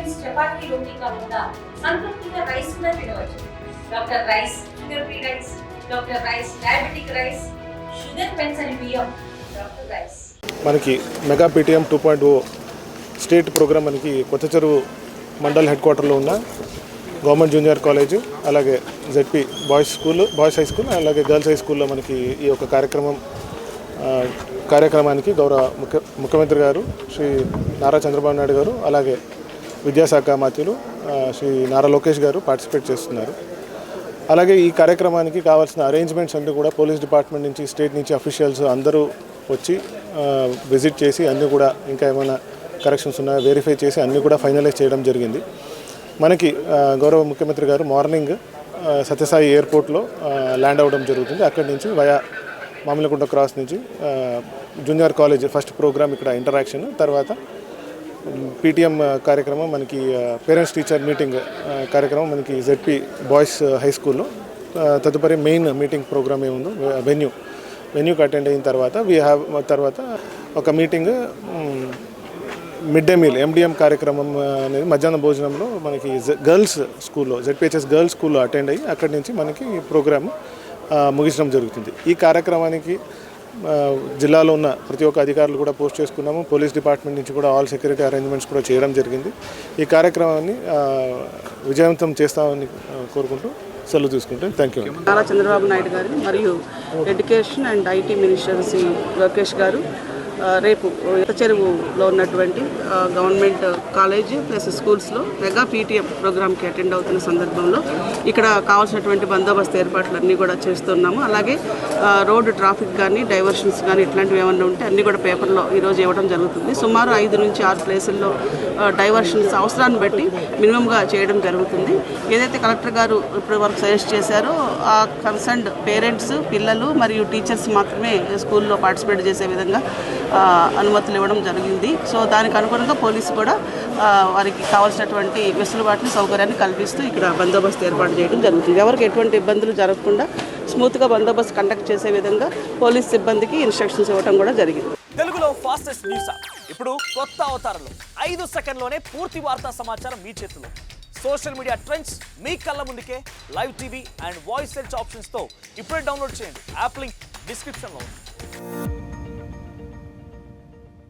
Tiffins chapati రోటీ కాకుండా సంతృప్తిగా rice కూడా తినవచ్చు. Doctor rice, sugar free rice, doctor rice, diabetic rice, sugar పెన్సని బియ్యం, డాక్టర్ రైస్. మనకి మెగా పీటీఎం 2.0 స్టేట్ ప్రోగ్రామ్ మనకి కొత్త చెరువు మండల్ హెడ్ క్వార్టర్లో ఉన్న గవర్నమెంట్ జూనియర్ కాలేజ్, అలాగే జెడ్పీ బాయ్స్ హై స్కూల్, అలాగే గర్ల్స్ హై స్కూల్లో మనకి ఈ యొక్క కార్యక్రమానికి గౌరవ ముఖ్యమంత్రి గారు శ్రీ నారా చంద్రబాబు నాయుడు గారు, అలాగే విద్యాశాఖ మంత్రులు శ్రీ నారా లోకేష్ గారు పార్టిసిపేట్ చేస్తున్నారు. అలాగే ఈ కార్యక్రమానికి కావాల్సిన అరేంజ్మెంట్స్ అన్నీ కూడా పోలీస్ డిపార్ట్మెంట్ నుంచి, స్టేట్ నుంచి అఫీషియల్స్ అందరూ వచ్చి విజిట్ చేసి అన్నీ కూడా ఇంకా ఏమైనా కరెక్షన్స్ ఉన్నాయో వెరిఫై చేసి అన్నీ కూడా ఫైనలైజ్ చేయడం జరిగింది. మనకి గౌరవ ముఖ్యమంత్రి గారు మార్నింగ్ సత్యసాయి ఎయిర్పోర్ట్లో ల్యాండ్ అవ్వడం జరుగుతుంది. అక్కడి నుంచి వయా మామిలకుంట క్రాస్ నుంచి జూనియర్ కాలేజ్ ఫస్ట్ ప్రోగ్రామ్ ఇక్కడ ఇంటరాక్షన్, తర్వాత పీటీఎం కార్యక్రమం మనకి పేరెంట్స్ టీచర్ మీటింగ్ కార్యక్రమం మనకి జెడ్పీ బాయ్స్ హై స్కూల్లో, తదుపరి మెయిన్ మీటింగ్ ప్రోగ్రామ్ ఏముందో వెన్యూకి అటెండ్ అయిన తర్వాత ఒక meeting mid day meal MDM కార్యక్రమం అనేది మధ్యాహ్న భోజనంలో మనకి గర్ల్స్ స్కూల్లో, జెడ్పీహెచ్ఎస్ గర్ల్స్ స్కూల్లో అటెండ్ అయ్యి అక్కడి నుంచి మనకి ఈ ప్రోగ్రామ్ ముగించడం జరుగుతుంది. ఈ కార్యక్రమానికి జిల్లాలో ఉన్న ప్రతి ఒక్క అధికారులు కూడా పోస్ట్ చేసుకున్నాము. పోలీస్ డిపార్ట్మెంట్ నుంచి కూడా ఆల్ సెక్యూరిటీ అరేంజ్మెంట్స్ కూడా చేయడం జరిగింది. ఈ కార్యక్రమాన్ని విజయవంతం చేస్తామని కోరుకుంటూ సెలవు తీసుకుంటే థ్యాంక్ యూ. నారా చంద్రబాబు నాయుడు గారు మరియు education and IT minister Shri Lokesh గారు రేపు కొత్త చెరువులో ఉన్నటువంటి గవర్నమెంట్ కాలేజ్ ప్లస్ స్కూల్స్లో మెగా పీటీఎం ప్రోగ్రామ్కి అటెండ్ అవుతున్న సందర్భంలో ఇక్కడ కావాల్సినటువంటి బందోబస్తు ఏర్పాట్లన్నీ కూడా చేస్తున్నాము. అలాగే రోడ్డు ట్రాఫిక్ కానీ డైవర్షన్స్ కానీ ఇట్లాంటివి ఏమన్నా ఉంటే అన్నీ కూడా పేపర్లో ఈరోజు ఇవ్వడం జరుగుతుంది. సుమారు 5 నుంచి 6 ప్లేసుల్లో డైవర్షన్స్ అవసరాన్ని బట్టి మినిమంగా చేయడం జరుగుతుంది. ఏదైతే కలెక్టర్ గారు ఇప్పటి వరకు సజెస్ట్ చేశారో ఆ కన్సర్న్డ్ పేరెంట్స్, పిల్లలు మరియు టీచర్స్ మాత్రమే స్కూల్లో పార్టిసిపేట్ చేసే విధంగా అనుమతులు ఇవ్వడం జరిగింది. సో దానికి అనుగుణంగా పోలీసు కూడా వారికి కావాల్సినటువంటి వెసులుబాటుని, సౌకర్యాన్ని కల్పిస్తూ ఇక్కడ బందోబస్తు ఏర్పాటు చేయడం జరుగుతుంది. ఎవరికి ఎటువంటి ఇబ్బందులు జరగకుండా స్మూత్గా బందోబస్తు కండక్ట్ చేసే విధంగా పోలీస్ సిబ్బందికి ఇన్స్ట్రక్షన్స్ ఇవ్వడం కూడా జరిగింది. తెలుగులో ఫాస్టెస్ట్ న్యూస్ ఇప్పుడు కొత్త అవతారంలో 5 సెకండ్లోనే పూర్తి వార్తా సమాచారం మీ చేతిలో. సోషల్ మీడియా ట్రెండ్స్ మీ కళ్ళ ముందుకే live TV and voice search ఆప్షన్స్తో ఇప్పుడే డౌన్లోడ్ చేయండి. యాప్ లింక్ డిస్క్రిప్షన్లో ఉంది.